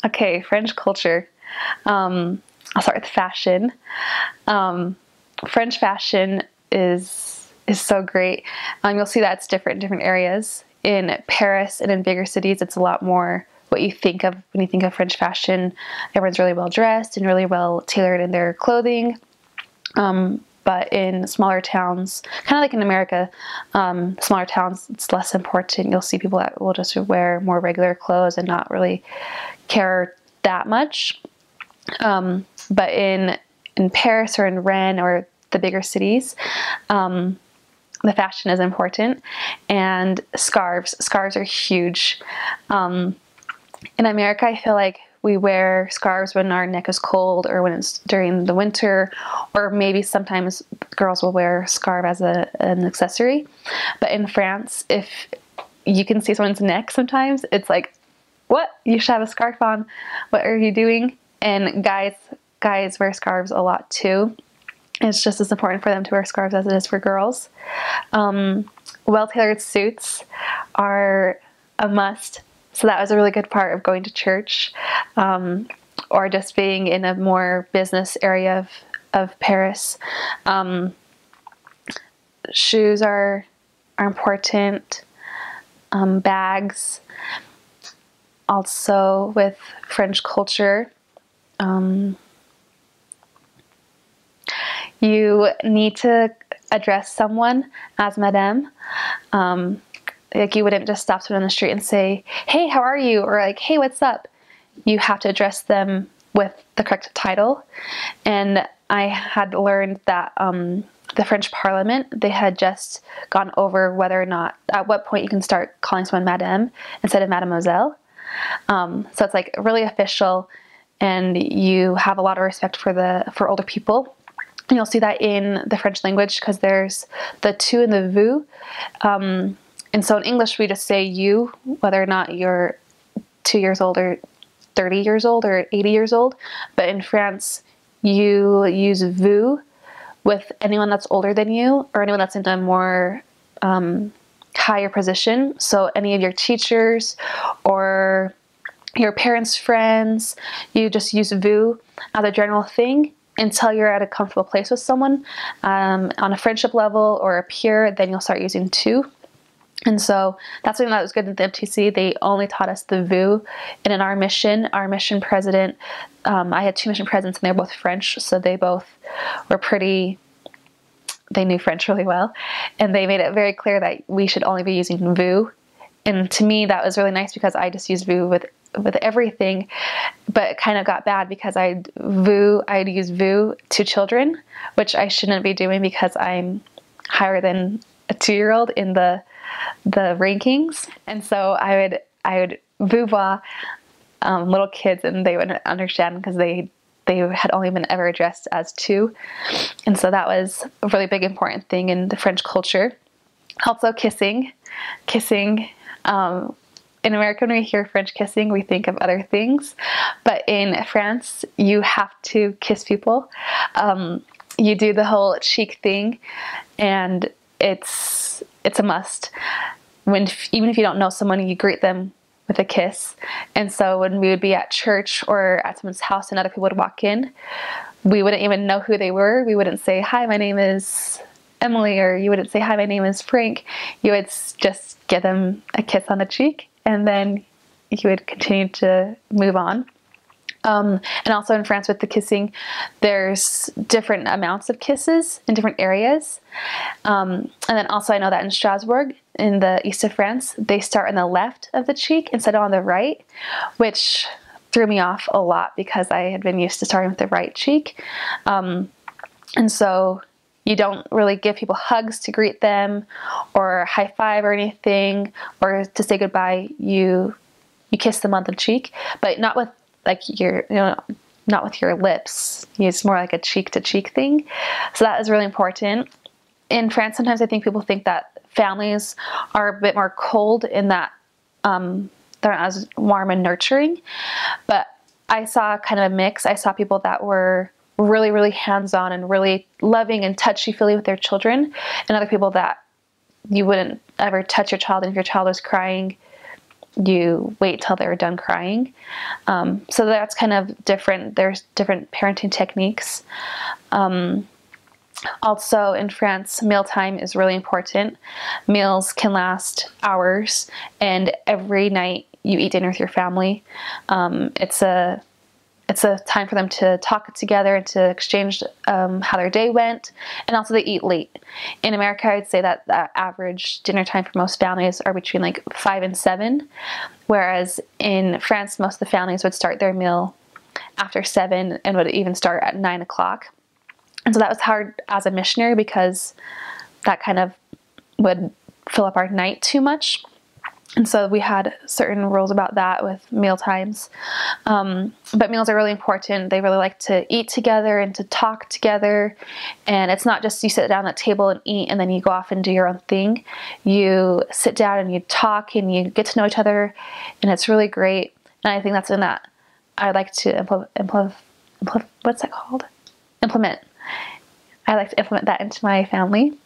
Okay, French culture. I'll start with fashion. French fashion is so great. You'll see that it's different in different areas. In Paris and in bigger cities, it's a lot more what you think of when you think of French fashion. Everyone's really well dressed and really well tailored in their clothing. But in smaller towns, kind of like in America, smaller towns, it's less important. You'll see people that will just wear more regular clothes and not really care that much. But in Paris or in Rennes or the bigger cities, the fashion is important. And scarves are huge. In America, I feel like we wear scarves when our neck is cold or when it's during the winter, or maybe sometimes girls will wear a scarf as an accessory. But in France, if you can see someone's neck sometimes, it's like, what? You should have a scarf on. What are you doing? And guys wear scarves a lot too. It's just as important for them to wear scarves as it is for girls. Well-tailored suits are a must. So that was a really good part of going to church, or just being in a more business area of Paris. Shoes are important. Bags. Also with French culture, you need to address someone as madame. Like you wouldn't just stop someone on the street and say, hey, how are you? Or like, hey, what's up? You have to address them with the correct title. And I had learned that the French Parliament, they had just gone over whether or not, at what point you can start calling someone madame instead of mademoiselle. So it's like really official, and you have a lot of respect for older people. And you'll see that in the French language because there's the tu and the vous. And so in English, we just say you, whether or not you're 2 years old or 30 years old or 80 years old. But in France, you use vous with anyone that's older than you or anyone that's in a more higher position. So any of your teachers or your parents' friends, you just use vous as a general thing until you're at a comfortable place with someone. On a friendship level or a peer, then you'll start using tu. And so that's something that was good at the MTC. They only taught us the vous. And in our mission president, I had 2 mission presidents and they're both French. So they both were they knew French really well. And they made it very clear that we should only be using vous. And to me, that was really nice because I just used vous with everything, but it kind of got bad because I'd use vous to children, which I shouldn't be doing because I'm higher than a 2-year-old in the rankings. And so I would vouvoie little kids, and they wouldn't understand because they had only been ever addressed as tu. And so that was a really big important thing in the French culture. Also kissing. In America, when we hear French kissing, we think of other things. But in France, you have to kiss people. You do the whole cheek thing, and it's a must. Even if you don't know someone, you greet them with a kiss. And so when we would be at church or at someone's house and other people would walk in, we wouldn't even know who they were. We wouldn't say, hi, my name is Emily, or you wouldn't say, hi, my name is Frank. You would just give them a kiss on the cheek, and then you would continue to move on. And also in France with the kissing, there's different amounts of kisses in different areas. And then also I know that in Strasbourg, in the east of France, they start on the left of the cheek instead of on the right, which threw me off a lot because I had been used to starting with the right cheek. And so you don't really give people hugs to greet them or high five or anything, or to say goodbye. You kiss them on the cheek, but not with not with your lips. It's more like a cheek to cheek thing. So that is really important. In France, sometimes I think people think that families are a bit more cold in that they're not as warm and nurturing, but I saw kind of a mix. I saw people that were really, really hands-on and really loving and touchy-feely with their children, and other people that you wouldn't ever touch your child, and if your child was crying, you wait till they're done crying. So that's kind of different. There's different parenting techniques. Also in France, mealtime is really important. Meals can last hours, and every night you eat dinner with your family. It's a time for them to talk together and to exchange how their day went, and also they eat late. In America, I'd say that the average dinner time for most families are between like 5 and 7, whereas in France, most of the families would start their meal after 7 and would even start at 9 o'clock. And so that was hard as a missionary because that kind of would fill up our night too much. And so we had certain rules about that with meal times. But meals are really important. They really like to eat together and to talk together. And it's not just you sit down at the table and eat and then you go off and do your own thing. You sit down and you talk and you get to know each other, and it's really great. And I think that's in that I like to implement. I like to implement that into my family.